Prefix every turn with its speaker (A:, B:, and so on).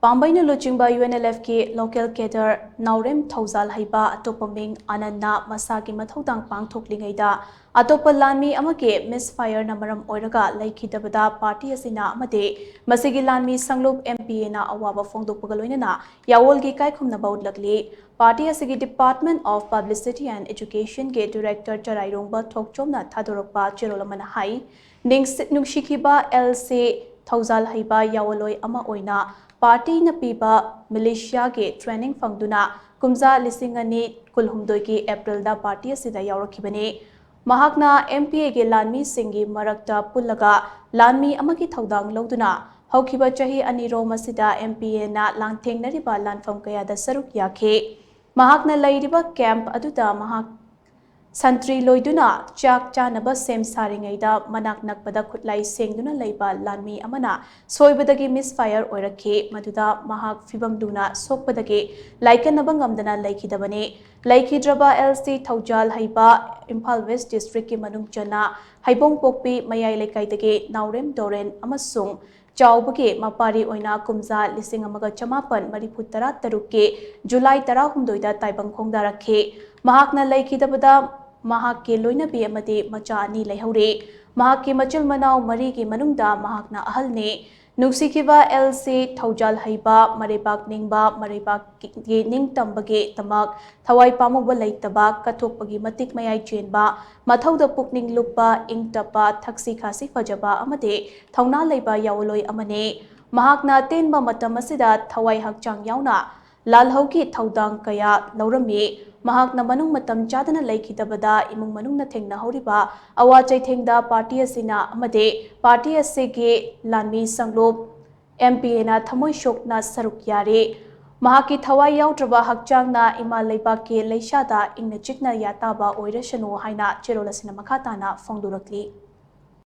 A: Pambaina Luchingba UNLF ki local cadre Naurem Thauzal haiba atopaming Ananna masagi mathaudang pangthoklingaida atopa lanmi amake misfire na maram oiraga laikhidabada party asina amade masigi lanmi sanglup MPA na awaba phongdokpaga loinana yawolgi kaikhumna baudlakli party asigi Department of Publicity and Education ke Director Charairongba Thokchomna Thadorakpa Cherolamana hai nungshikhiba LC Thauzal haiba yawoloi ama oina Party na piba militia ke training fangduna kumza lisingani kulhumdoi ki April da party asida yawrakhibani mahakna MPA ke lanmi singi marakta pullaga lanmi amaki thaudang loduna hawkhiba chahi aniro masida MPA na langthengnariba lanfam kaya da saruk yakhe mahakna lairiba camp aduda mahak Santri loiduna chak chanaba sem saringaida manak nakpada khutlai sengduna leiba lanmi amana soibadagi misfire oirakhe maduda mahak fibam duna sokpadagi laikanaba ngamdana laikhidabane laikhidraba LC Thaujal haiba Imphal West District ki manung chana haibong pokpi mayai lekaidagi Naurem Doren amasung Chaubage mapari oina kumza lising amaga chamapan mariputara taruke July 16 da taibangkhong darakhe mahakna laikhidabada mahakke loinabi amade macha ani leihore mahakke machil manau mari ki manungda mahakna ahalne nungsikhiba LC Thaujal haiba marebak ningba marebak ge ningtambage tamak thawai pamuba leitaba kathokpagi matik mayai chenba mathauda pukning lupa ingtapa thaksi khasi fajaba amade thauna leiba yawloi amane mahakna tenba matam asida thawai hakchang yauna lalhauki thaudang kaya laurami mahakna manung matam chadana laikhidabada imung manungna thengna horiba awa chaithengda party asina amade party asege lanmi sanglop MPA na thamoi shokna saruk yare mahaki thawai yautraba hakchangna ima leiba ke leishada ingna chikna yataba oirashanu haina cherolasina makhatana phongdurakli